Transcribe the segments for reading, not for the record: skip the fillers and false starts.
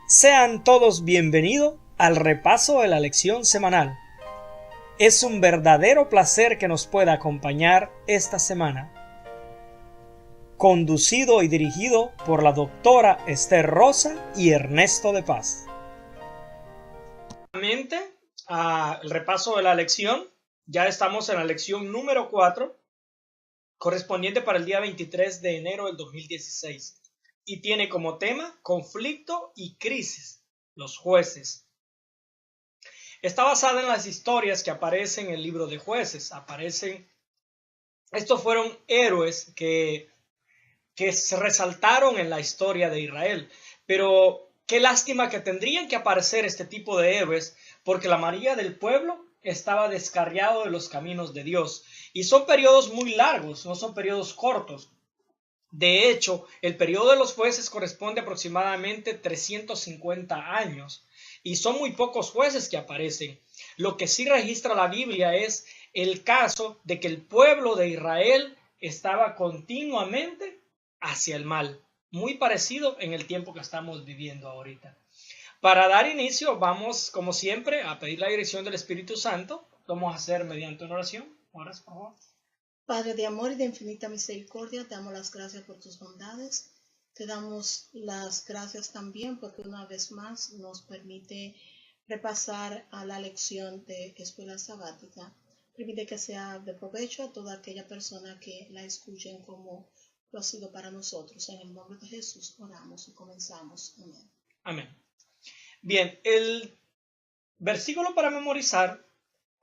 Sean todos bienvenidos al repaso de la lección semanal. Es un verdadero placer que nos pueda acompañar esta semana. Conducido y dirigido por la doctora Esther Rosa y Ernesto de Paz. Nuevamente, el repaso de la lección. Ya estamos en la lección número 4, correspondiente para el día 23 de enero del 2016. Y tiene como tema conflicto y crisis, los jueces. Está basada en las historias que aparecen en el libro de Jueces. Estos fueron héroes que se resaltaron en la historia de Israel. Pero qué lástima que tendrían que aparecer este tipo de héroes, porque la mayoría del pueblo estaba descarriado de los caminos de Dios. Y son periodos muy largos, no son periodos cortos. De hecho, el periodo de los jueces corresponde a aproximadamente 350 años y son muy pocos jueces que aparecen. Lo que sí registra la Biblia es el caso de que el pueblo de Israel estaba continuamente hacia el mal, muy parecido en el tiempo que estamos viviendo ahorita. Para dar inicio, vamos, como siempre, a pedir la dirección del Espíritu Santo. Lo vamos a hacer mediante una oración. Oras, por favor. Padre de amor y de infinita misericordia, te damos las gracias por tus bondades. Te damos las gracias también porque una vez más nos permite repasar a la lección de escuela sabática. Permite que sea de provecho a toda aquella persona que la escuchen como lo ha sido para nosotros. En el nombre de Jesús oramos y comenzamos. Amén. Amén. Bien, el versículo para memorizar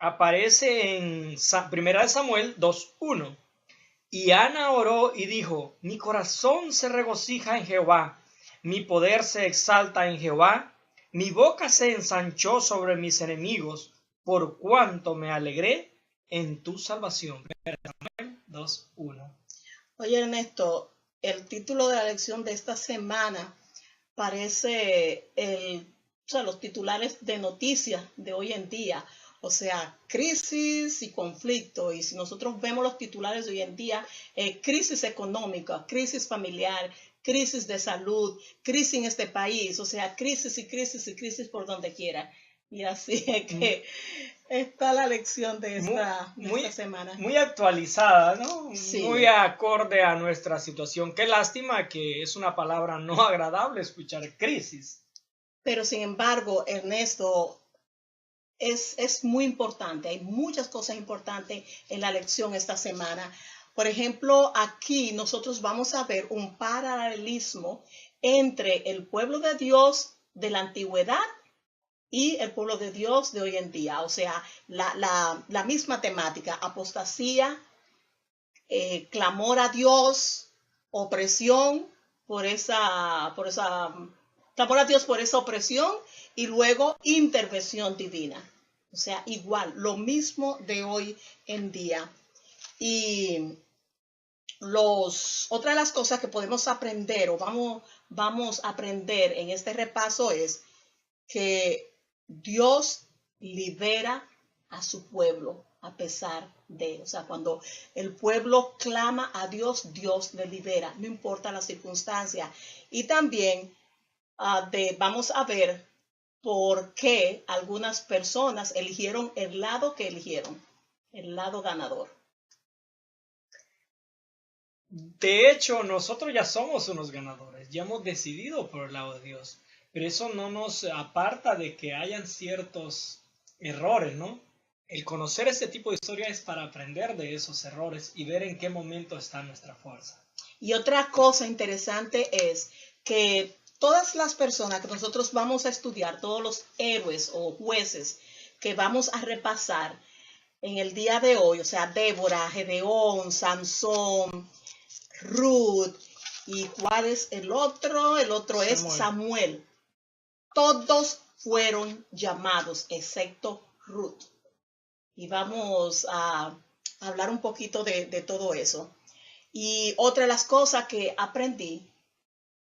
aparece en 1 Samuel 2:1. Y Ana oró y dijo: mi corazón se regocija en Jehová, mi poder se exalta en Jehová, mi boca se ensanchó sobre mis enemigos, por cuanto me alegré en tu salvación. 1 Samuel 2:1. Oye, Ernesto, el título de la lección de esta semana parece los titulares de noticias de hoy en día. O sea, crisis y conflicto. Y si nosotros vemos los titulares de hoy en día, crisis económica, crisis familiar, crisis de salud, crisis en este país. O sea, crisis y crisis y crisis por donde quiera. Y así es que está la lección de esta semana. Muy actualizada, ¿no? Sí. Muy acorde a nuestra situación. Qué lástima que es una palabra no agradable escuchar crisis. Pero sin embargo, Ernesto, es muy importante. Hay muchas cosas importantes en la lección esta semana. Por ejemplo, aquí nosotros vamos a ver un paralelismo entre el pueblo de Dios de la antigüedad y el pueblo de Dios de hoy en día. O sea, la misma temática: apostasía, clamor a Dios, opresión clamor a Dios por esa opresión y luego intervención divina. O sea, igual, lo mismo de hoy en día. Y otra de las cosas que podemos aprender o vamos a aprender en este repaso es que Dios libera a su pueblo a pesar de, o sea, cuando el pueblo clama a Dios, Dios le libera, no importa la circunstancia. Y también vamos a ver por qué algunas personas eligieron el lado que eligieron, el lado ganador. De hecho, nosotros ya somos unos ganadores, ya hemos decidido por el lado de Dios, pero eso no nos aparta de que hayan ciertos errores, ¿no? El conocer este tipo de historia es para aprender de esos errores y ver en qué momento está nuestra fuerza. Y otra cosa interesante es que todas las personas que nosotros vamos a estudiar, todos los héroes o jueces que vamos a repasar en el día de hoy, o sea, Débora, Gedeón, Sansón, Ruth, ¿y cuál es el otro? El otro es Samuel. Todos fueron llamados, excepto Ruth. Y vamos a hablar un poquito de todo eso. Y otra de las cosas que aprendí,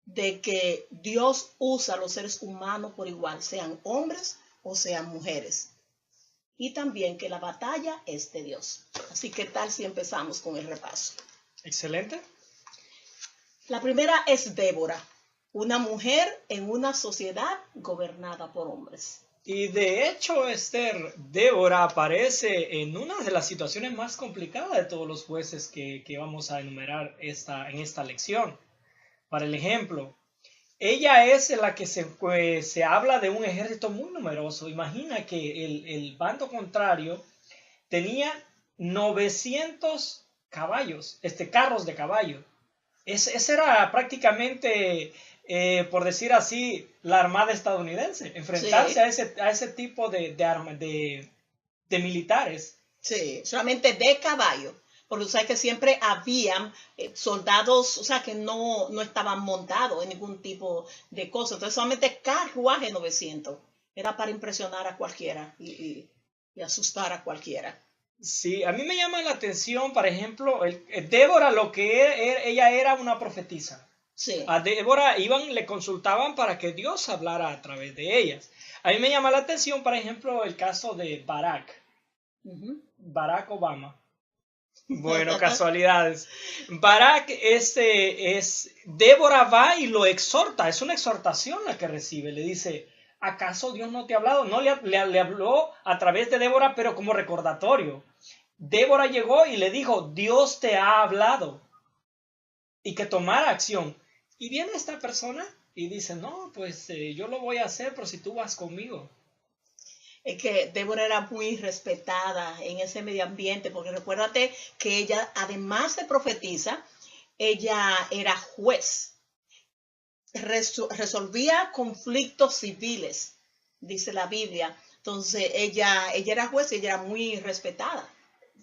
de que Dios usa a los seres humanos por igual, sean hombres o sean mujeres. Y también que la batalla es de Dios. Así que tal si empezamos con el repaso. Excelente. La primera es Débora, una mujer en una sociedad gobernada por hombres. Y de hecho, Esther, Débora aparece en una de las situaciones más complicadas de todos los jueces que vamos a enumerar en esta lección. Para el ejemplo, ella es la que se habla de un ejército muy numeroso. Imagina que el bando contrario tenía 900 caballos, carros de caballo. Ese era prácticamente, por decir así, la armada estadounidense. Enfrentarse Sí, a ese tipo de militares. sí, solamente de caballo. Porque tú sabes que siempre habían soldados, o sea, que no estaban montados en ningún tipo de cosa. Entonces, solamente carruaje 900. Era para impresionar a cualquiera y asustar a cualquiera. Sí, a mí me llama la atención, por ejemplo, Débora, lo que ella era una profetisa. Sí. A Débora le consultaban para que Dios hablara a través de ellas. A mí me llama la atención, por ejemplo, el caso de Ujú. Barack Obama. Bueno, casualidades. Barack, Débora va y lo exhorta, es una exhortación la que recibe, le dice, ¿acaso Dios no te ha hablado? No le habló a través de Débora, pero como recordatorio. Débora llegó y le dijo, Dios te ha hablado y que tomara acción. Y viene esta persona y dice, no, pues yo lo voy a hacer, pero si tú vas conmigo. Es que Débora era muy respetada en ese medio ambiente, porque recuérdate que ella, además de profetisa, ella era juez, resolvía conflictos civiles, dice la Biblia. Entonces ella era juez y ella era muy respetada.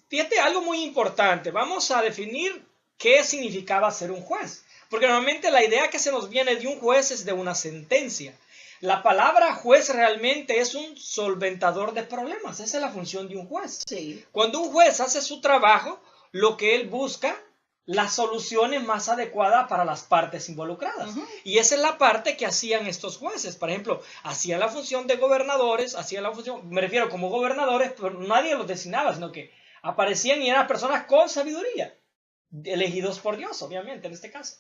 Fíjate algo muy importante. Vamos a definir qué significaba ser un juez. Porque normalmente la idea que se nos viene de un juez es de una sentencia. La palabra juez realmente es un solventador de problemas. Esa es la función de un juez. Sí. Cuando un juez hace su trabajo, lo que él busca, las soluciones más adecuadas para las partes involucradas. Y esa es la parte que hacían estos jueces. Por ejemplo, hacían la función de gobernadores, hacían la función, me refiero como gobernadores, pero nadie los designaba, sino que aparecían y eran personas con sabiduría, elegidos por Dios, obviamente, en este caso.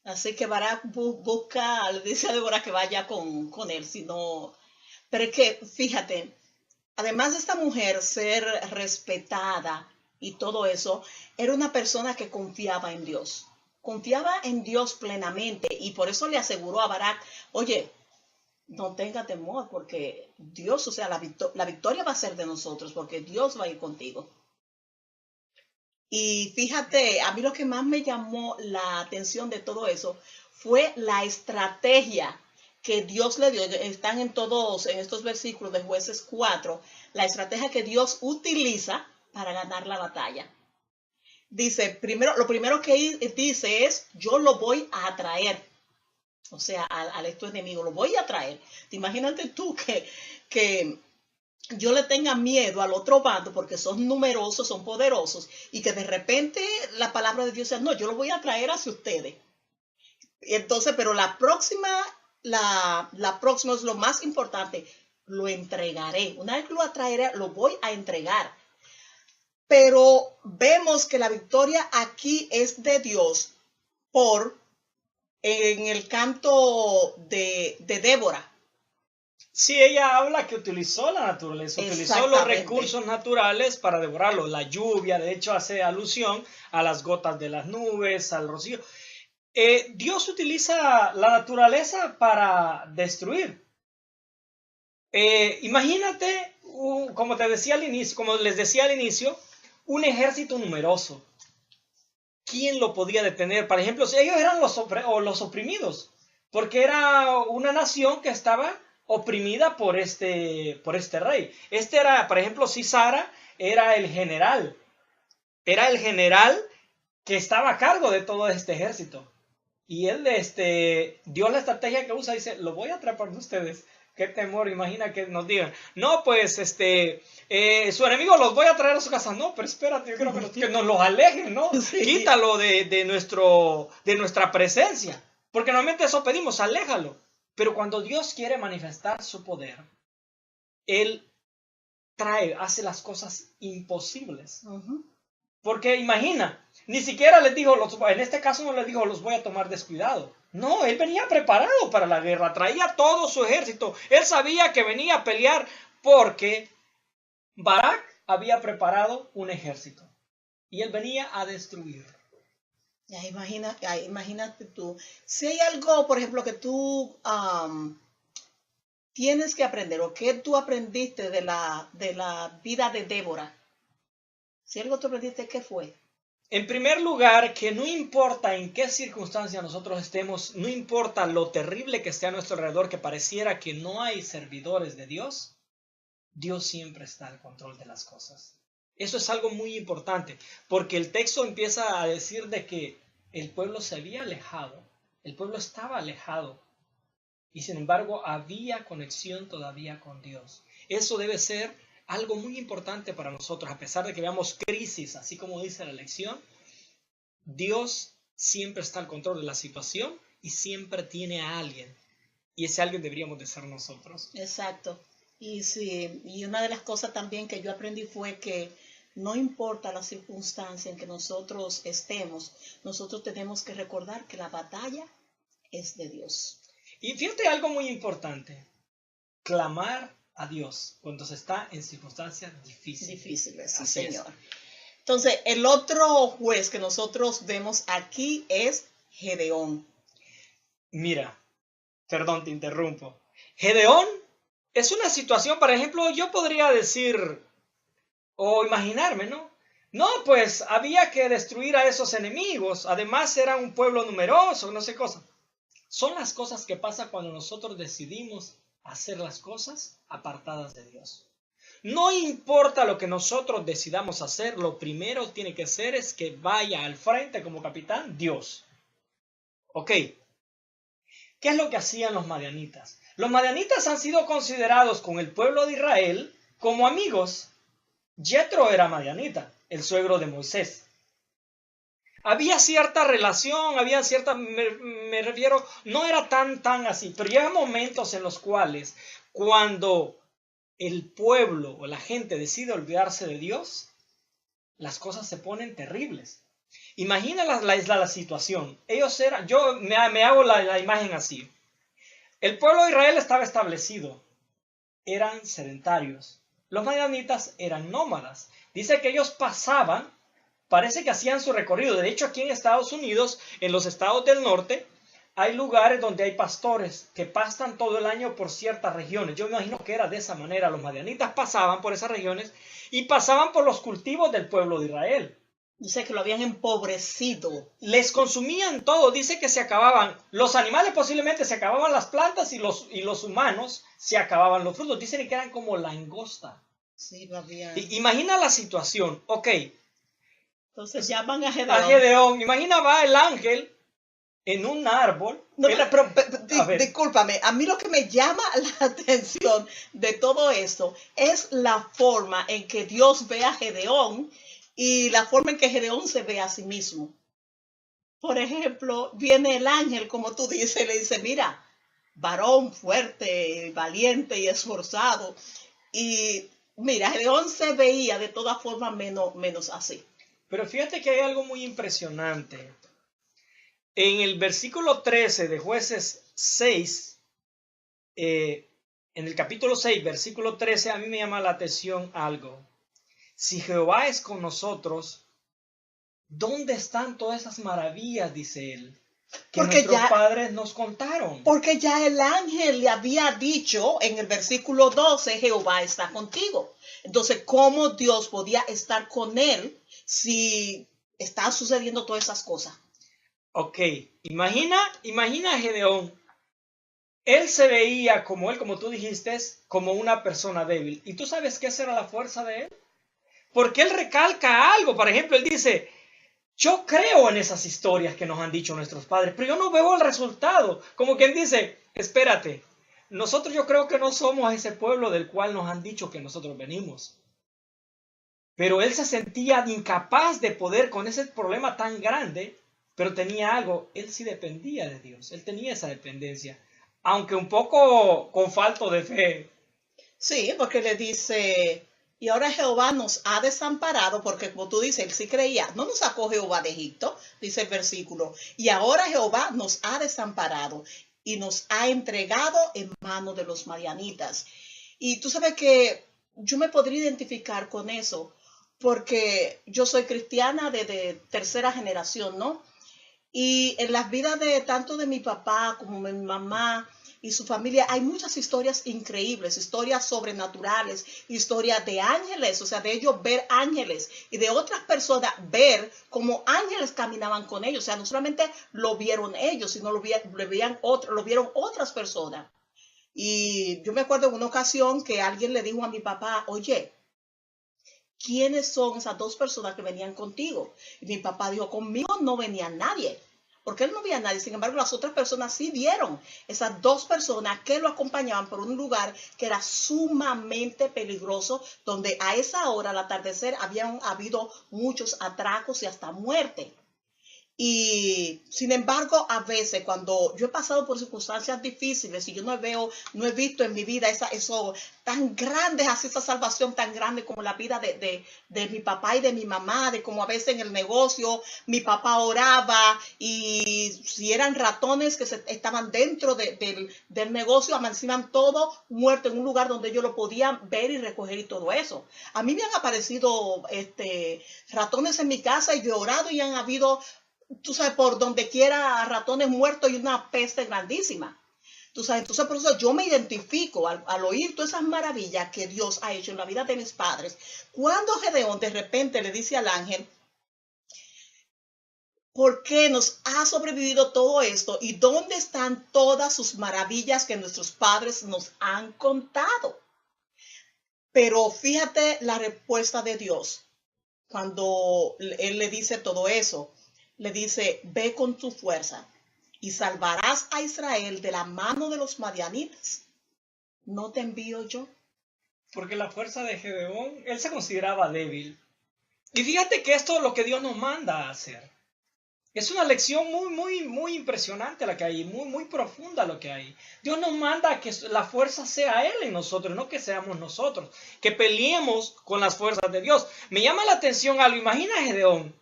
Así que Barak busca, le dice a Débora que vaya con él, sino... Pero es que, fíjate, además de esta mujer ser respetada y todo eso, era una persona que confiaba en Dios plenamente y por eso le aseguró a Barak, oye, no tenga temor porque Dios, o sea, la victoria va a ser de nosotros porque Dios va a ir contigo. Y fíjate, a mí lo que más me llamó la atención de todo eso fue la estrategia que Dios le dio. Están en estos versículos de Jueces 4, la estrategia que Dios utiliza para ganar la batalla. Dice, lo primero que dice es, yo lo voy a atraer. O sea, al esto enemigo, lo voy a atraer. Imagínate tú que yo le tenga miedo al otro bando porque son numerosos, son poderosos, y que de repente la palabra de Dios sea, no, yo lo voy a traer hacia ustedes. Entonces, pero la próxima es lo más importante, lo entregaré. Una vez que lo atraeré, lo voy a entregar. Pero vemos que la victoria aquí es de Dios en el canto de Débora. Sí, ella habla que utilizó la naturaleza, utilizó los recursos naturales para devorarlo. La lluvia, de hecho, hace alusión a las gotas de las nubes, al rocío. Dios utiliza la naturaleza para destruir. Imagínate, como te decía al inicio, como les decía al inicio, un ejército numeroso. ¿Quién lo podía detener? Por ejemplo, si ellos eran los oprimidos, porque era una nación que estaba oprimida por este rey. Este era, por ejemplo, Sisara era el general que estaba a cargo de todo este ejército. Y él dio la estrategia que usa, dice, lo voy a atrapar de ustedes. Qué temor, imagina que nos digan, no, pues, su enemigo los voy a traer a su casa. No, pero espérate, yo creo que nos los alejen, ¿no? Sí. Quítalo de nuestra presencia. Porque normalmente eso pedimos, aléjalo. Pero cuando Dios quiere manifestar su poder, Él hace las cosas imposibles. Porque imagina, ni siquiera les dijo, en este caso no les dijo, los voy a tomar descuidado. No, él venía preparado para la guerra, traía todo su ejército. Él sabía que venía a pelear porque Barak había preparado un ejército y él venía a destruir. Ya, imagínate tú. Si hay algo, por ejemplo, que tú tienes que aprender o que tú aprendiste de la vida de Débora. Si algo tú aprendiste, ¿qué fue? En primer lugar, que no importa en qué circunstancia nosotros estemos, no importa lo terrible que esté a nuestro alrededor, que pareciera que no hay servidores de Dios, Dios siempre está al control de las cosas. Eso es algo muy importante, porque el texto empieza a decir de que el pueblo se había alejado, el pueblo estaba alejado, y sin embargo había conexión todavía con Dios. Eso debe ser algo muy importante para nosotros, a pesar de que veamos crisis, así como dice la lección, Dios siempre está al control de la situación y siempre tiene a alguien. Y ese alguien deberíamos de ser nosotros. Exacto. Y sí, y una de las cosas también que yo aprendí fue que no importa la circunstancia en que nosotros estemos, nosotros tenemos que recordar que la batalla es de Dios. Y fíjate algo muy importante, clamar a Dios cuando se está en circunstancias difíciles. Difíciles, sí, Así Señor. es. Entonces, el otro juez que nosotros vemos aquí es Gedeón. Mira, perdón, te interrumpo. Gedeón es una situación, por ejemplo, yo podría decir o imaginarme, ¿no? No, pues había que destruir a esos enemigos. Además, era un pueblo numeroso, no sé cosa. Son las cosas que pasan cuando nosotros decidimos hacer las cosas apartadas de Dios. No importa lo que nosotros decidamos hacer, lo primero tiene que ser es que vaya al frente como capitán Dios. Ok. ¿Qué es lo que hacían los madianitas? Los madianitas han sido considerados con el pueblo de Israel como amigos. Jetro era madianita, el suegro de Moisés. Había cierta relación, había cierta, me refiero, no era tan así, pero llega momentos en los cuales cuando el pueblo o la gente decide olvidarse de Dios, las cosas se ponen terribles. Imagina la situación. Ellos eran, yo me hago la imagen así. El pueblo de Israel estaba establecido, eran sedentarios. Los madianitas eran nómadas. Dice que ellos pasaban, parece que hacían su recorrido. De hecho, aquí en Estados Unidos, en los estados del norte, hay lugares donde hay pastores que pastan todo el año por ciertas regiones. Yo me imagino que era de esa manera. Los madianitas pasaban por esas regiones y pasaban por los cultivos del pueblo de Israel. Dice que lo habían empobrecido. Les consumían todo. Dice que se acababan. Los animales posiblemente se acababan las plantas y los humanos se acababan los frutos. Dicen que eran como langosta. Sí, lo habían. Imagina la situación. Ok. Entonces llaman a Gedeón. A Gedeón. Imagina va el ángel en un árbol. No, pero discúlpame, a mí lo que me llama la atención de todo esto es la forma en que Dios ve a Gedeón y la forma en que Gedeón se ve a sí mismo. Por ejemplo, viene el ángel, como tú dices, y le dice, mira, varón fuerte, valiente y esforzado. Y mira, Gedeón se veía de todas formas menos así. Pero fíjate que hay algo muy impresionante. En el versículo 13 de Jueces 6, en el capítulo 6, versículo 13, a mí me llama la atención algo. Si Jehová es con nosotros, ¿dónde están todas esas maravillas? Dice él, que nuestros padres nos contaron. Porque ya el ángel le había dicho en el versículo 12, Jehová está contigo. Entonces, ¿cómo Dios podía estar con él si están sucediendo todas esas cosas? Ok, imagina a Gedeón. Él se veía como él, como tú dijiste, como una persona débil. ¿Y tú sabes qué era la fuerza de él? Porque él recalca algo. Por ejemplo, él dice, yo creo en esas historias que nos han dicho nuestros padres, pero yo no veo el resultado. Como quien dice, espérate, nosotros yo creo que no somos ese pueblo del cual nos han dicho que nosotros venimos. Pero él se sentía incapaz de poder con ese problema tan grande, pero tenía algo, él sí dependía de Dios, él tenía esa dependencia, aunque un poco con falta de fe. Sí, porque le dice, Y ahora Jehová nos ha desamparado, porque como tú dices, él sí creía, no nos sacó Jehová de Egipto, dice el versículo, y ahora Jehová nos ha desamparado y nos ha entregado en manos de los madianitas. Y tú sabes que yo me podría identificar con eso, porque yo soy cristiana de tercera generación, ¿no? Y en las vidas de tanto de mi papá como de mi mamá y su familia hay muchas historias increíbles, historias sobrenaturales, historias de ángeles, o sea, de ellos ver ángeles y de otras personas ver cómo ángeles caminaban con ellos. O sea, no solamente lo vieron ellos, sino lo vieron otras personas. Y yo me acuerdo en una ocasión que alguien le dijo a mi papá, oye, ¿quiénes son esas dos personas que venían contigo? Y mi papá dijo, conmigo no venía nadie, porque él no veía a nadie. Sin embargo, las otras personas sí vieron esas dos personas que lo acompañaban por un lugar que era sumamente peligroso, donde a esa hora, al atardecer, habían habido muchos atracos y hasta muerte. Y sin embargo, a veces cuando yo he pasado por circunstancias difíciles y yo no he visto en mi vida eso tan grande, así esa salvación tan grande como la vida de mi papá y de mi mamá, de como a veces en el negocio mi papá oraba y si eran ratones que estaban dentro del negocio, amanecían todo muerto en un lugar donde ellos lo podían ver y recoger y todo eso. A mí me han aparecido ratones en mi casa y yo he orado y han habido, tú sabes, por donde quiera ratones muertos y una peste grandísima. Tú sabes, entonces por eso yo me identifico al oír todas esas maravillas que Dios ha hecho en la vida de mis padres. Cuando Gedeón de repente le dice al ángel, ¿por qué nos ha sobrevivido todo esto? ¿Y dónde están todas sus maravillas que nuestros padres nos han contado? Pero fíjate la respuesta de Dios cuando él le dice todo eso. Le dice, ve con tu fuerza y salvarás a Israel de la mano de los madianitas. ¿No te envío yo? Porque la fuerza de Gedeón, él se consideraba débil. Y fíjate que esto es lo que Dios nos manda a hacer. Es una lección muy impresionante la que hay, muy profunda lo que hay. Dios nos manda a que la fuerza sea Él en nosotros, no que seamos nosotros. Que peleemos con las fuerzas de Dios. Me llama la atención algo. Imagina a Gedeón.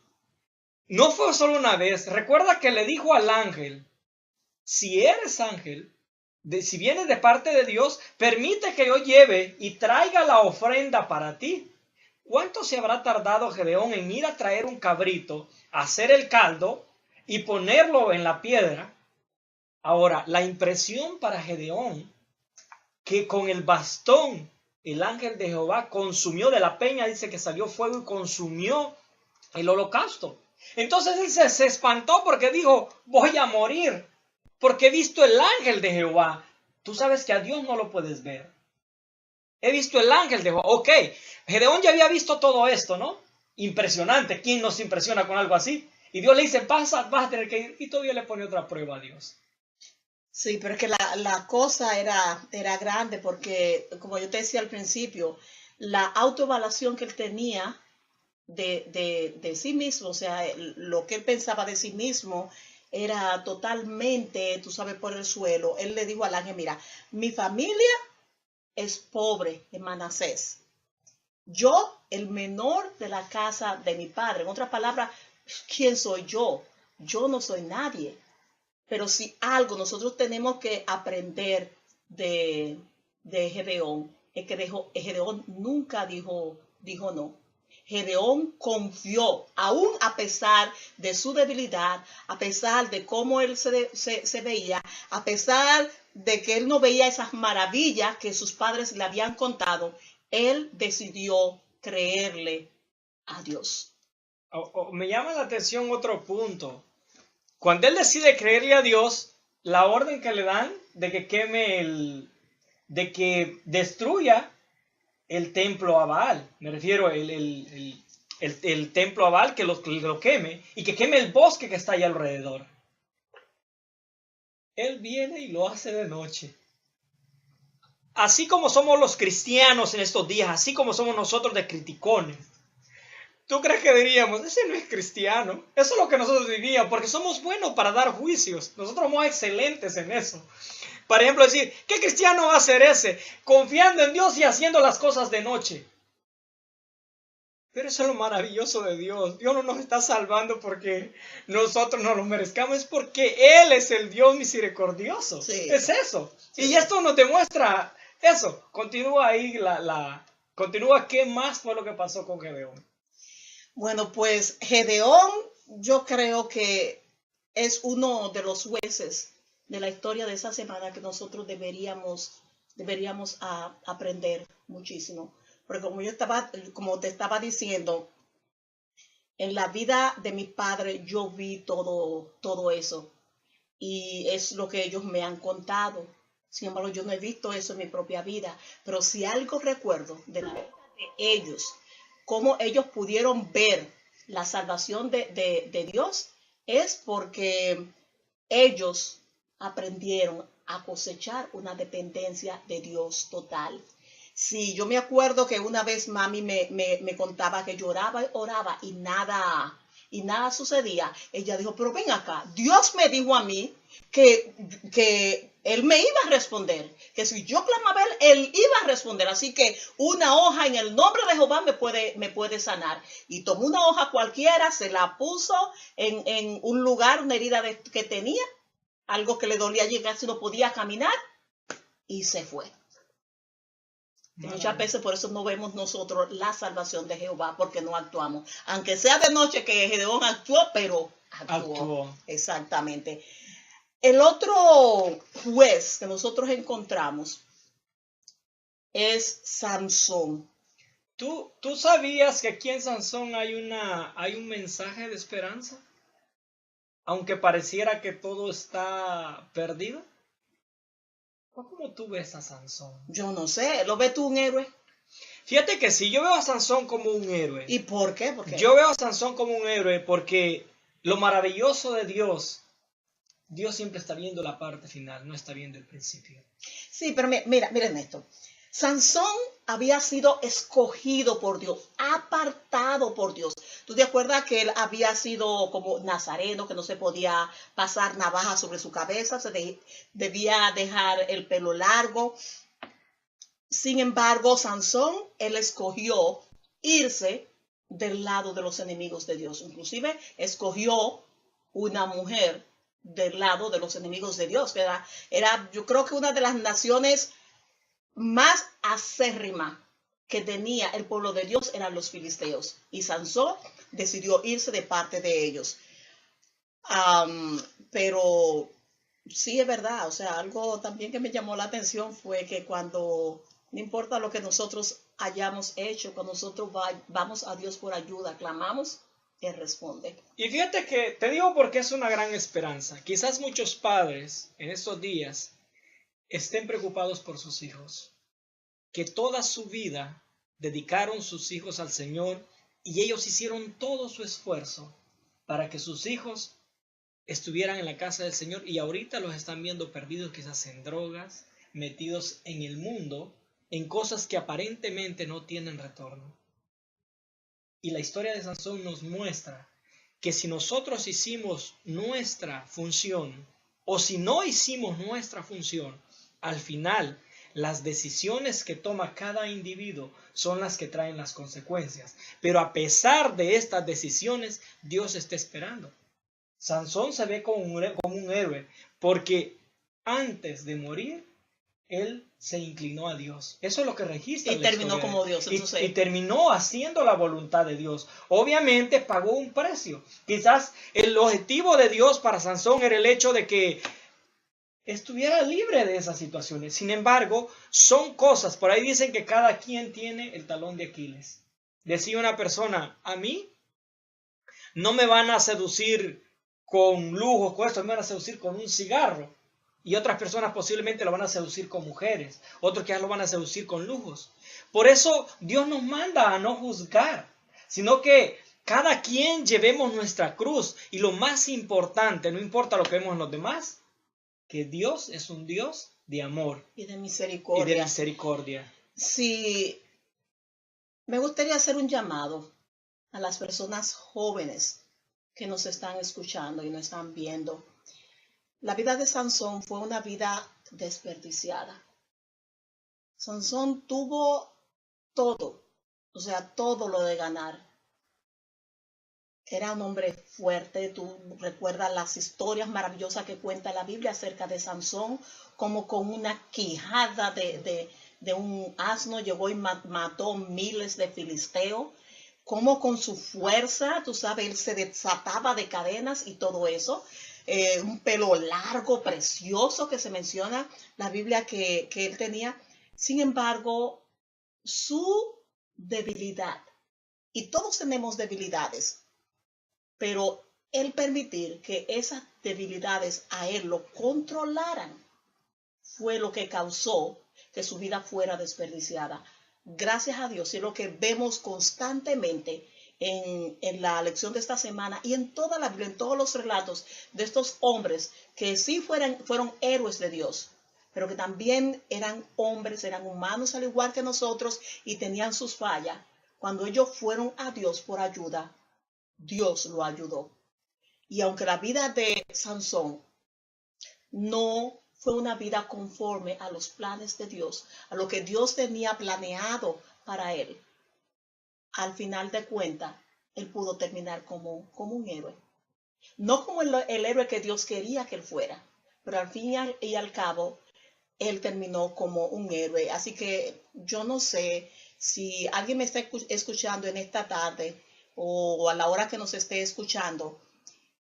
No fue solo una vez. Recuerda que le dijo al ángel, si eres ángel, si vienes de parte de Dios, permite que yo lleve y traiga la ofrenda para ti. ¿Cuánto se habrá tardado Gedeón en ir a traer un cabrito, hacer el caldo y ponerlo en la piedra? Ahora, la impresión para Gedeón, que con el bastón el ángel de Jehová consumió de la peña, dice que salió fuego y consumió el holocausto. Entonces él se espantó porque dijo, voy a morir, porque he visto el ángel de Jehová. Tú sabes que a Dios no lo puedes ver. He visto el ángel de Jehová. Ok, Gedeón ya había visto todo esto, ¿no? Impresionante. ¿Quién nos impresiona con algo así? Y Dios le dice, vas a tener que ir. Y todavía le pone otra prueba a Dios. Sí, pero es que la cosa era grande porque, como yo te decía al principio, la autoevaluación que él tenía de sí mismo, o sea, lo que él pensaba de sí mismo era totalmente, tú sabes, por el suelo. Él le dijo al ángel, mira, mi familia es pobre en Manasés. Yo, el menor de la casa de mi padre. En otras palabras, ¿quién soy yo? Yo no soy nadie. Pero si algo nosotros tenemos que aprender de Gedeón, es que Gedeón nunca dijo no. Gedeón confió, aún a pesar de su debilidad, a pesar de cómo él se veía, a pesar de que él no veía esas maravillas que sus padres le habían contado, él decidió creerle a Dios. Me llama la atención otro punto. Cuando él decide creerle a Dios, la orden que le dan de que de que destruya el templo a Baal, me refiero el templo a Baal, que lo queme y que queme el bosque que está ahí alrededor. Él viene y lo hace de noche. Así como somos los cristianos en estos días, así como somos nosotros de criticones, ¿tú crees que diríamos, ese no es cristiano? Eso es lo que nosotros vivíamos, porque somos buenos para dar juicios. Nosotros somos excelentes en eso. Por ejemplo, decir, ¿qué cristiano va a ser ese? Confiando en Dios y haciendo las cosas de noche. Pero eso es lo maravilloso de Dios. Dios no nos está salvando porque nosotros no lo merezcamos, es porque Él es el Dios misericordioso. Sí. Es eso. Sí. Y esto nos demuestra eso. Continúa ahí continúa qué más fue lo que pasó con Gedeón. Bueno, pues Gedeón, yo creo que es uno de los jueces de la historia de esa semana que nosotros deberíamos aprender muchísimo. Porque como te estaba diciendo, en la vida de mi padre yo vi todo eso. Y es lo que ellos me han contado. Sin embargo, yo no he visto eso en mi propia vida. Pero si algo recuerdo de la vida de ellos, cómo ellos pudieron ver la salvación de Dios, es porque ellos aprendieron a cosechar una dependencia de Dios total. Sí, yo me acuerdo que una vez mami me contaba que lloraba y oraba y nada sucedía. Ella dijo, pero ven acá, Dios me dijo a mí que Él me iba a responder, que si yo clamaba a Él iba a responder. Así que una hoja en el nombre de Jehová me puede sanar. Y tomó una hoja cualquiera, se la puso en un lugar, una herida que tenía, algo que le dolía llegar si no podía caminar, y se fue. Muchas veces por eso no vemos nosotros la salvación de Jehová, porque no actuamos. Aunque sea de noche que Gedeón actuó, pero actuó. Exactamente. El otro juez que nosotros encontramos es Sansón. ¿Tú sabías que aquí en Sansón hay un mensaje de esperanza? Aunque pareciera que todo está perdido. ¿Cómo tú ves a Sansón? Yo no sé, ¿lo ves tú un héroe? Fíjate que sí, yo veo a Sansón como un héroe. ¿Y por qué? Yo veo a Sansón como un héroe porque lo maravilloso de Dios siempre está viendo la parte final, no está viendo el principio. Sí, pero miren esto. Sansón había sido escogido por Dios, apartado por Dios. ¿Tú te acuerdas que él había sido como nazareno, que no se podía pasar navaja sobre su cabeza, debía dejar el pelo largo? Sin embargo, Sansón, él escogió irse del lado de los enemigos de Dios. Inclusive escogió una mujer del lado de los enemigos de Dios, que era yo creo que una de las naciones más acérrima que tenía el pueblo de Dios eran los filisteos, y Sansón decidió irse de parte de ellos. Pero sí es verdad, o sea, algo también que me llamó la atención fue que cuando, no importa lo que nosotros hayamos hecho, cuando nosotros vamos a Dios por ayuda, clamamos, Él responde. Y fíjate que te digo porque es una gran esperanza. Quizás muchos padres en estos días estén preocupados por sus hijos, que toda su vida dedicaron sus hijos al Señor y ellos hicieron todo su esfuerzo para que sus hijos estuvieran en la casa del Señor, y ahorita los están viendo perdidos, quizás en drogas, metidos en el mundo, en cosas que aparentemente no tienen retorno. Y la historia de Sansón nos muestra que si nosotros hicimos nuestra función, o si no hicimos nuestra función, al final las decisiones que toma cada individuo son las que traen las consecuencias. Pero a pesar de estas decisiones, Dios está esperando. Sansón se ve como un héroe, porque antes de morir, él se inclinó a Dios. Eso es lo que registra. Y terminó como Dios. Y terminó haciendo la voluntad de Dios. Obviamente pagó un precio. Quizás el objetivo de Dios para Sansón era el hecho de que estuviera libre de esas situaciones. Sin embargo, son cosas. Por ahí dicen que cada quien tiene el talón de Aquiles. Decía una persona, a mí no me van a seducir con lujos, con esto me van a seducir con un cigarro. Y otras personas posiblemente lo van a seducir con mujeres. Otros quizás lo van a seducir con lujos. Por eso Dios nos manda a no juzgar, sino que cada quien llevemos nuestra cruz. Y lo más importante, no importa lo que vemos en los demás, que Dios es un Dios de amor y de misericordia. Sí, me gustaría hacer un llamado a las personas jóvenes que nos están escuchando y nos están viendo. La vida de Sansón fue una vida desperdiciada. Sansón tuvo todo o sea, todo lo de ganar. Era un hombre fuerte. Tú recuerdas las historias maravillosas que cuenta la Biblia acerca de Sansón, como con una quijada de un asno llegó y mató miles de filisteos, como con su fuerza, tú sabes, él se desataba de cadenas y todo eso. Un pelo largo, precioso, que se menciona la Biblia que él tenía. Sin embargo, su debilidad, y todos tenemos debilidades, pero el permitir que esas debilidades a él lo controlaran fue lo que causó que su vida fuera desperdiciada. Gracias a Dios, y es lo que vemos constantemente en la lección de esta semana y en toda la Biblia, en todos los relatos de estos hombres que sí fueron héroes de Dios, pero que también eran hombres, eran humanos al igual que nosotros y tenían sus fallas. Cuando ellos fueron a Dios por ayuda, Dios lo ayudó. Y aunque la vida de Sansón no fue una vida conforme a los planes de Dios, a lo que Dios tenía planeado para él, al final de cuentas, él pudo terminar como un héroe. No como el héroe que Dios quería que él fuera, pero al fin y al cabo, él terminó como un héroe. Así que yo no sé si alguien me está escuchando en esta tarde o a la hora que nos esté escuchando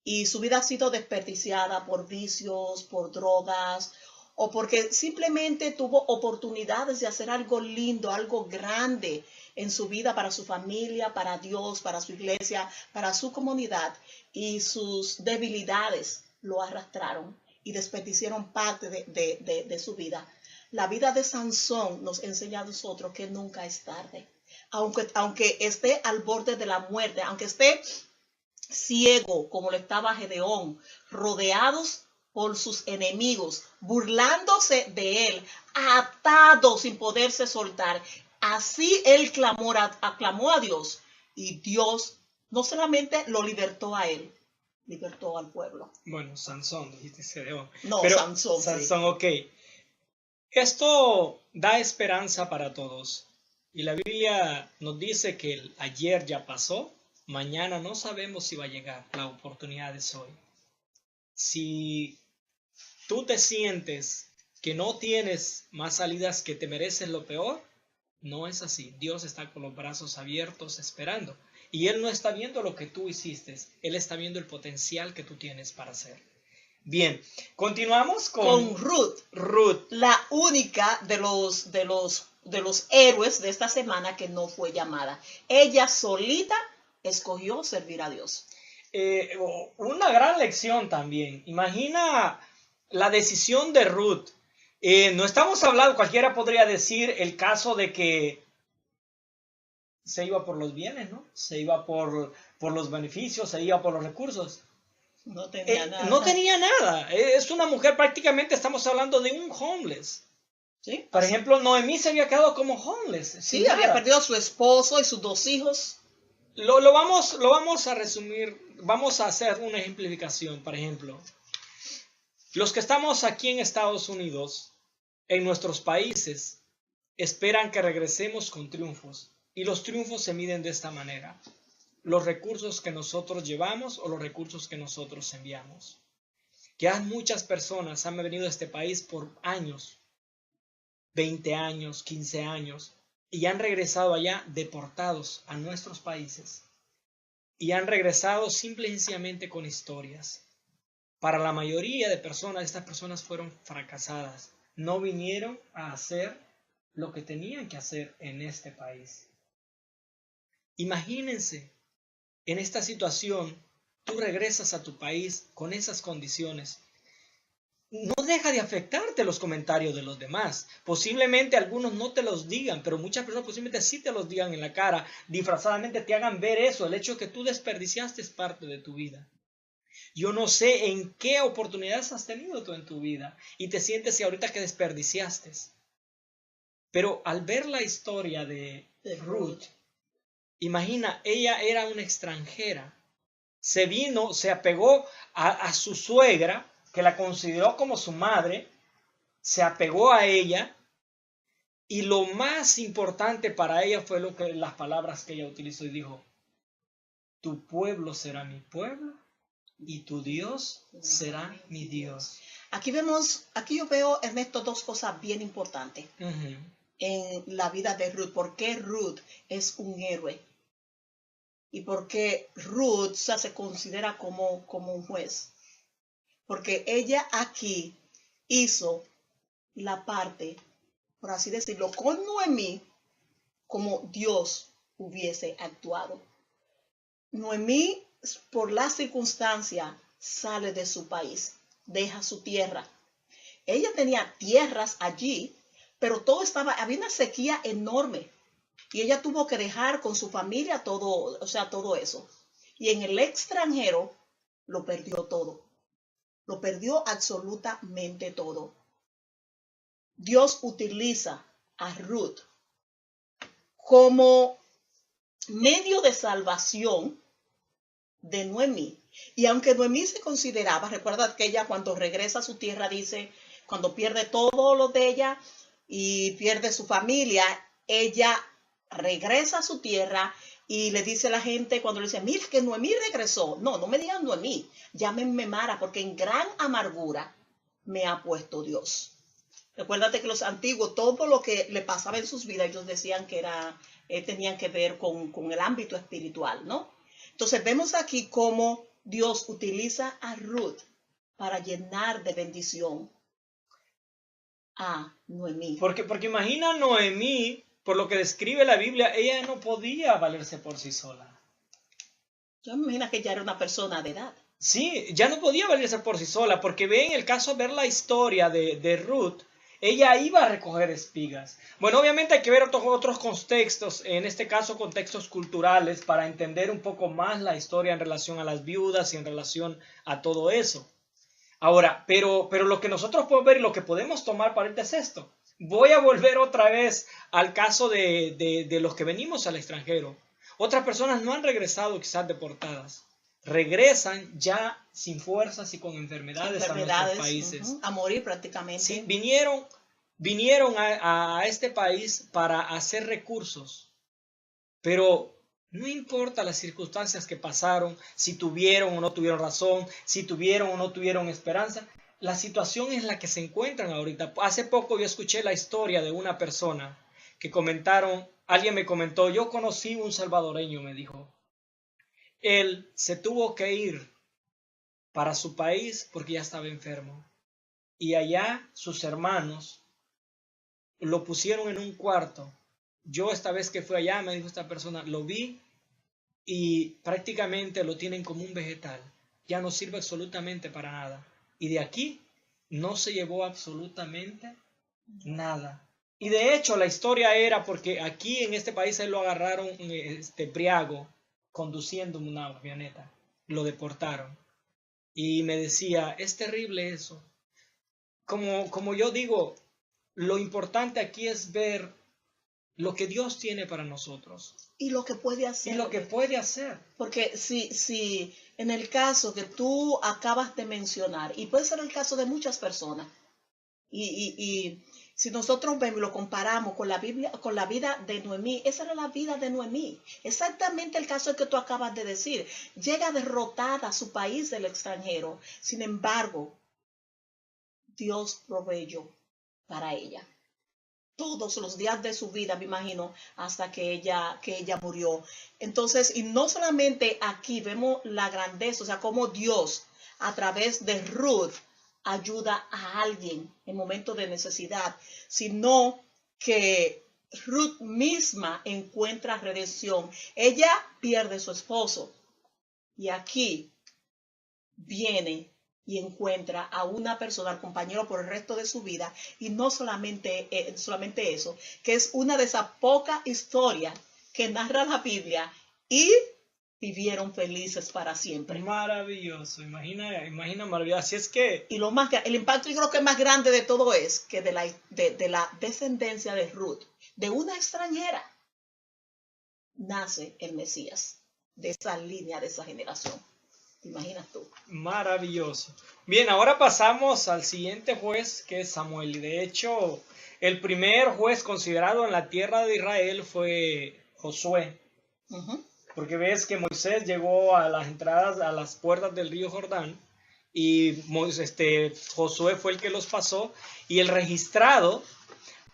y su vida ha sido desperdiciada por vicios, por drogas, o porque simplemente tuvo oportunidades de hacer algo lindo, algo grande en su vida para su familia, para Dios, para su iglesia, para su comunidad, y sus debilidades lo arrastraron y desperdiciaron parte de su vida. La vida de Sansón nos enseña a nosotros que nunca es tarde. Aunque esté al borde de la muerte, aunque esté ciego como lo estaba Gedeón, rodeados por sus enemigos, burlándose de él, atado sin poderse soltar. Así él aclamó a Dios, y Dios no solamente lo libertó a él, libertó al pueblo. Bueno, Sansón, dijiste Gedeón. No, Pero Sansón, Sansón, sí. ok. Esto da esperanza para todos. Y la Biblia nos dice que el ayer ya pasó, mañana no sabemos si va a llegar, la oportunidad es hoy. Si tú te sientes que no tienes más salidas, que te mereces lo peor, no es así. Dios está con los brazos abiertos esperando. Y Él no está viendo lo que tú hiciste, Él está viendo el potencial que tú tienes para hacer. Bien, continuamos Con Ruth, Ruth. la única de los héroes de esta semana que no fue llamada. Ella solita escogió servir a Dios. Una gran lección también. Imagina la decisión de Ruth. No estamos hablando, cualquiera podría decir el caso de que se iba por los bienes, ¿no? Se iba por los beneficios, se iba por los recursos. No tenía nada. No tenía nada. Es una mujer, prácticamente estamos hablando de un homeless. ¿Sí? Por ejemplo, Noemí se había quedado como homeless. Sí, había perdido a su esposo y sus 2 hijos. Lo vamos a resumir, vamos a hacer una ejemplificación. Por ejemplo, los que estamos aquí en Estados Unidos, en nuestros países, esperan que regresemos con triunfos. Y los triunfos se miden de esta manera: los recursos que nosotros llevamos o los recursos que nosotros enviamos. Ya muchas personas han venido a este país por años, 20 años, 15 años, y han regresado allá deportados a nuestros países. Y han regresado simple y sencillamente con historias. Para la mayoría de personas, estas personas fueron fracasadas. No vinieron a hacer lo que tenían que hacer en este país. Imagínense, en esta situación, tú regresas a tu país con esas condiciones. No deja de afectarte los comentarios de los demás. Posiblemente algunos no te los digan, pero muchas personas posiblemente sí te los digan en la cara, disfrazadamente te hagan ver eso, el hecho de que tú desperdiciaste es parte de tu vida. Yo no sé en qué oportunidades has tenido tú en tu vida y te sientes ahorita que desperdiciaste. Pero al ver la historia de Ruth, imagina, ella era una extranjera. Se vino, se apegó a su suegra, que la consideró como su madre, se apegó a ella, Y lo más importante para ella fue las palabras que ella utilizó y dijo, tu pueblo será mi pueblo y tu Dios será mi Dios. Aquí yo veo, Ernesto, dos cosas bien importantes en la vida de Ruth. ¿Por qué Ruth es un héroe? Y por qué Ruth se considera como un juez. Porque ella aquí hizo la parte, por así decirlo, con Noemí, como Dios hubiese actuado. Noemí, por la circunstancia, sale de su país, deja su tierra. Ella tenía tierras allí, pero había una sequía enorme. Y ella tuvo que dejar con su familia todo, todo eso. Y en el extranjero lo perdió todo. Lo perdió absolutamente todo. Dios utiliza a Ruth como medio de salvación de Noemí. Y aunque Noemí se consideraba, recuerda que ella cuando regresa a su tierra dice, cuando pierde todo lo de ella y pierde su familia, ella regresa a su tierra y le dice a la gente cuando le dice, mira que Noemí regresó. No me digan Noemí, llámenme Mara, porque en gran amargura me ha puesto Dios. Recuérdate que los antiguos, todo lo que le pasaba en sus vidas, ellos decían que tenían que ver con el ámbito espiritual, ¿no? Entonces vemos aquí cómo Dios utiliza a Ruth para llenar de bendición a Noemí. Porque imagina Noemí, por lo que describe la Biblia, ella no podía valerse por sí sola. Yo me imagino que ella era una persona de edad. Sí, ya no podía valerse por sí sola, porque ve en el caso de ver la historia de Ruth, ella iba a recoger espigas. Bueno, obviamente hay que ver otros contextos, en este caso contextos culturales, para entender un poco más la historia en relación a las viudas y en relación a todo eso. Ahora, pero lo que nosotros podemos ver y lo que podemos tomar para ahorita es esto. Voy a volver otra vez al caso de los que venimos al extranjero. Otras personas no han regresado quizás deportadas. Regresan ya sin fuerzas y con enfermedades a nuestros países. A morir prácticamente. Sí, vinieron a este país para hacer recursos, pero no importa las circunstancias que pasaron, si tuvieron o no tuvieron razón, si tuvieron o no tuvieron esperanza, la situación es la que se encuentran ahorita. Hace poco yo escuché la historia de una persona que alguien me comentó, yo conocí un salvadoreño, me dijo, él se tuvo que ir para su país porque ya estaba enfermo. Y allá sus hermanos lo pusieron en un cuarto. Yo esta vez que fui allá, me dijo esta persona, lo vi y prácticamente lo tienen como un vegetal. Ya no sirve absolutamente para nada. Y de aquí no se llevó absolutamente nada. Y de hecho la historia era porque aquí en este país él lo agarraron briago conduciendo una avioneta. Lo deportaron. Y me decía, es terrible eso. Como yo digo, lo importante aquí es ver lo que Dios tiene para nosotros. Y lo que puede hacer. Y lo que puede hacer. Porque si en el caso que tú acabas de mencionar, y puede ser el caso de muchas personas, y si nosotros vemos y lo comparamos con la Biblia, con la vida de Noemí, esa era la vida de Noemí. Exactamente el caso que tú acabas de decir. Llega derrotada a su país del extranjero. Sin embargo, Dios proveyó para ella todos los días de su vida, me imagino, hasta que ella murió. Entonces, y no solamente aquí vemos la grandeza, o sea, cómo Dios a través de Ruth ayuda a alguien en momentos de necesidad, sino que Ruth misma encuentra redención. Ella pierde a su esposo y aquí viene y encuentra a una persona, al compañero por el resto de su vida, y no solamente eso, que es una de esas pocas historias que narra la Biblia y vivieron felices para siempre. Maravilloso, imagina maravilloso. Así es que... Y el impacto yo creo que más grande de todo es que de la descendencia de Ruth, de una extranjera, nace el Mesías, de esa línea, de esa generación. Imaginas tú. Maravilloso. Bien, ahora pasamos al siguiente juez, que es Samuel. Y de hecho, el primer juez considerado en la tierra de Israel fue Josué. Porque ves que Moisés llegó a las entradas, a las puertas del río Jordán, y Josué fue el que los pasó, y el registrado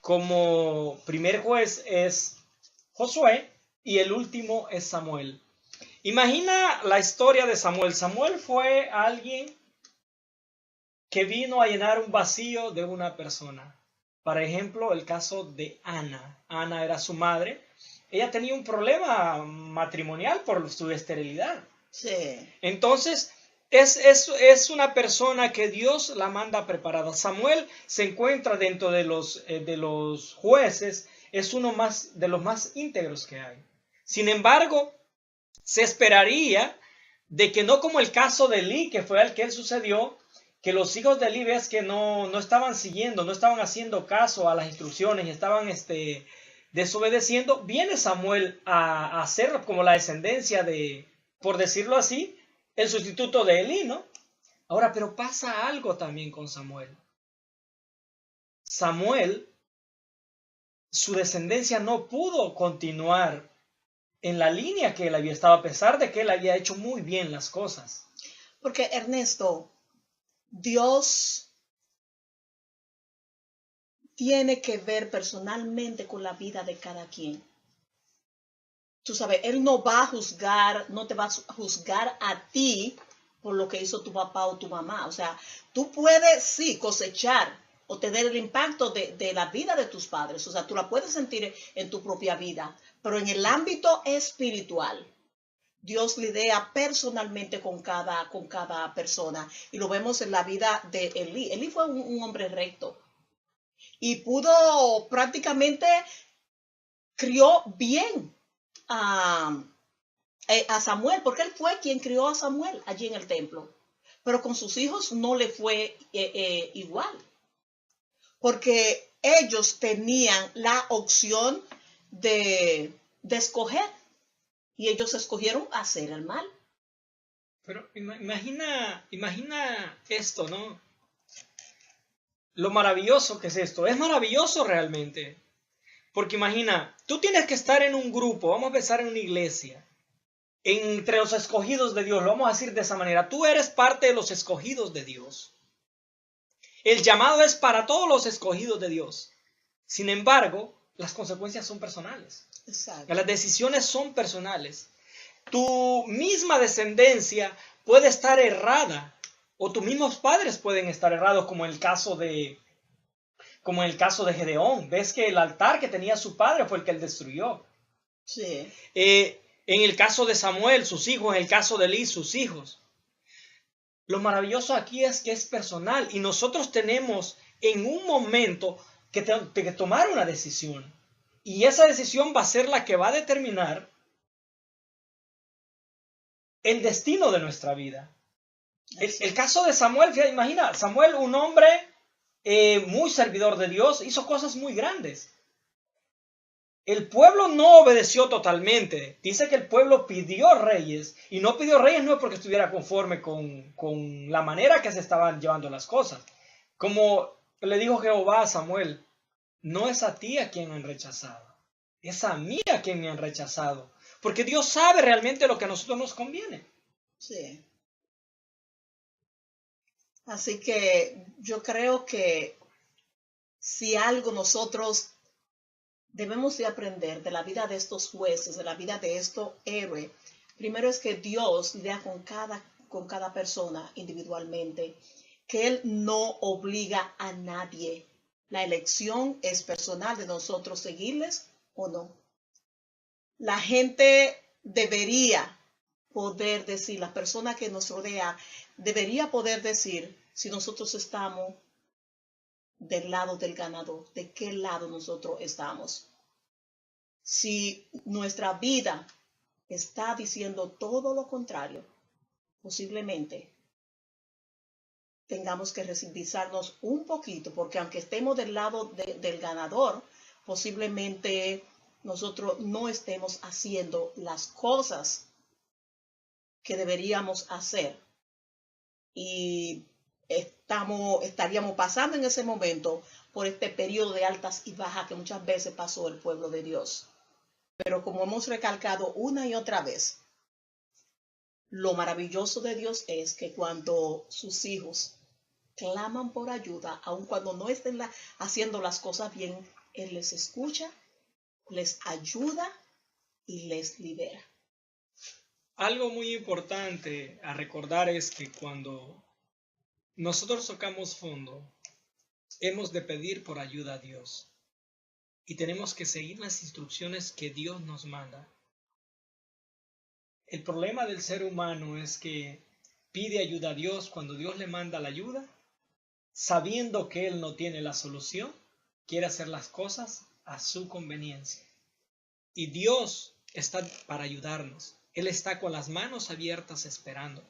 como primer juez es Josué, y el último es Samuel. Imagina la historia de Samuel. Samuel fue alguien que vino a llenar un vacío de una persona. Por ejemplo, el caso de Ana. Ana era su madre. Ella tenía un problema matrimonial por su esterilidad. Sí. Entonces, es una persona que Dios la manda preparada. Samuel se encuentra dentro de los jueces. Es uno más de los más íntegros que hay. Sin embargo, se esperaría de que no como el caso de Elí, que fue al que él sucedió, que los hijos de Elí ves que no estaban siguiendo, no estaban haciendo caso a las instrucciones y estaban desobedeciendo. Viene Samuel a hacer como la descendencia de, por decirlo así, el sustituto de Elí, ¿no? Ahora, pero pasa algo también con Samuel. Samuel, su descendencia no pudo continuar en la línea que él había estado, a pesar de que él había hecho muy bien las cosas. Porque, Ernesto, Dios tiene que ver personalmente con la vida de cada quien. Tú sabes, Él no va a juzgar, no te va a juzgar a ti por lo que hizo tu papá o tu mamá. O sea, tú puedes, sí, cosechar o tener el impacto de la vida de tus padres. O sea, tú la puedes sentir en tu propia vida. Pero en el ámbito espiritual, Dios lidia personalmente con cada persona. Y lo vemos en la vida de Elí. Elí fue un hombre recto. Y pudo prácticamente, crió bien a Samuel, porque él fue quien crió a Samuel allí en el templo. Pero con sus hijos no le fue igual. Porque ellos tenían la opción de escoger. Y ellos escogieron hacer el mal. Pero imagina esto, ¿no? Lo maravilloso que es esto. Es maravilloso realmente. Porque imagina, tú tienes que estar en un grupo, vamos a pensar en una iglesia, entre los escogidos de Dios, lo vamos a decir de esa manera. Tú eres parte de los escogidos de Dios. El llamado es para todos los escogidos de Dios. Sin embargo, las consecuencias son personales. Exacto. Las decisiones son personales. Tu misma descendencia puede estar errada, o tus mismos padres pueden estar errados, como en el caso de Gedeón. Ves que el altar que tenía su padre fue el que él destruyó. Sí. En el caso de Samuel, sus hijos. En el caso de Elí, sus hijos. Lo maravilloso aquí es que es personal. Y nosotros tenemos en un momento que tomar una decisión. Y esa decisión va a ser la que va a determinar el destino de nuestra vida. El caso de Samuel, imagina, Samuel, un hombre muy servidor de Dios, hizo cosas muy grandes. El pueblo no obedeció totalmente. Dice que el pueblo pidió reyes, y no pidió reyes no es porque estuviera conforme con la manera que se estaban llevando las cosas. Como le dijo Jehová a Samuel, no es a ti a quien han rechazado, es a mí a quien me han rechazado. Porque Dios sabe realmente lo que a nosotros nos conviene. Sí. Así que yo creo que si algo nosotros debemos de aprender de la vida de estos jueces, de la vida de estos héroes, primero es que Dios lidia con cada persona individualmente, que Él no obliga a nadie. La elección es personal de nosotros seguirles o no. La gente debería poder decir, la persona que nos rodea debería poder decir si nosotros estamos del lado del ganador, de qué lado nosotros estamos. Si nuestra vida está diciendo todo lo contrario, posiblemente tengamos que revisarnos un poquito, porque aunque estemos del lado del ganador, posiblemente nosotros no estemos haciendo las cosas que deberíamos hacer y estaríamos pasando en ese momento por este periodo de altas y bajas que muchas veces pasó el pueblo de Dios. Pero como hemos recalcado una y otra vez, lo maravilloso de Dios es que cuando sus hijos claman por ayuda, aun cuando no estén haciendo las cosas bien, Él les escucha, les ayuda y les libera. Algo muy importante a recordar es que cuando nosotros tocamos fondo, hemos de pedir por ayuda a Dios y tenemos que seguir las instrucciones que Dios nos manda. El problema del ser humano es que pide ayuda a Dios cuando Dios le manda la ayuda, sabiendo que Él no tiene la solución, quiere hacer las cosas a su conveniencia. Y Dios está para ayudarnos. Él está con las manos abiertas esperando.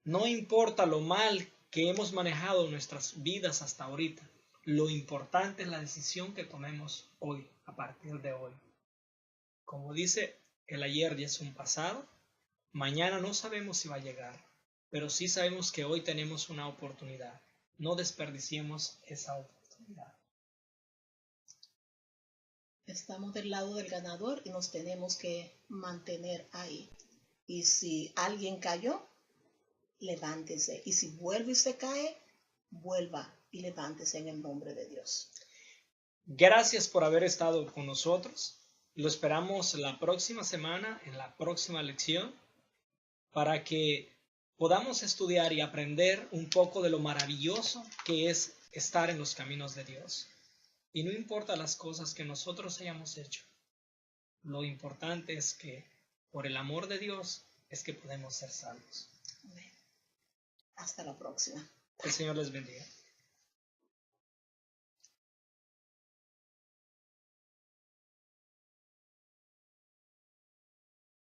No importa lo mal que hemos manejado nuestras vidas hasta ahorita. Lo importante es la decisión que tomemos hoy, a partir de hoy. Como dice, el ayer ya es un pasado. Mañana no sabemos si va a llegar, pero sí sabemos que hoy tenemos una oportunidad. No desperdiciemos esa oportunidad. Estamos del lado del ganador y nos tenemos que mantener ahí. Y si alguien cayó, levántese. Y si vuelve y se cae, vuelva y levántese en el nombre de Dios. Gracias por haber estado con nosotros. Lo esperamos la próxima semana, en la próxima lección, para que podamos estudiar y aprender un poco de lo maravilloso que es estar en los caminos de Dios. Y no importa las cosas que nosotros hayamos hecho, lo importante es que por el amor de Dios es que podemos ser salvos. Amén. Hasta la próxima. El Señor les bendiga.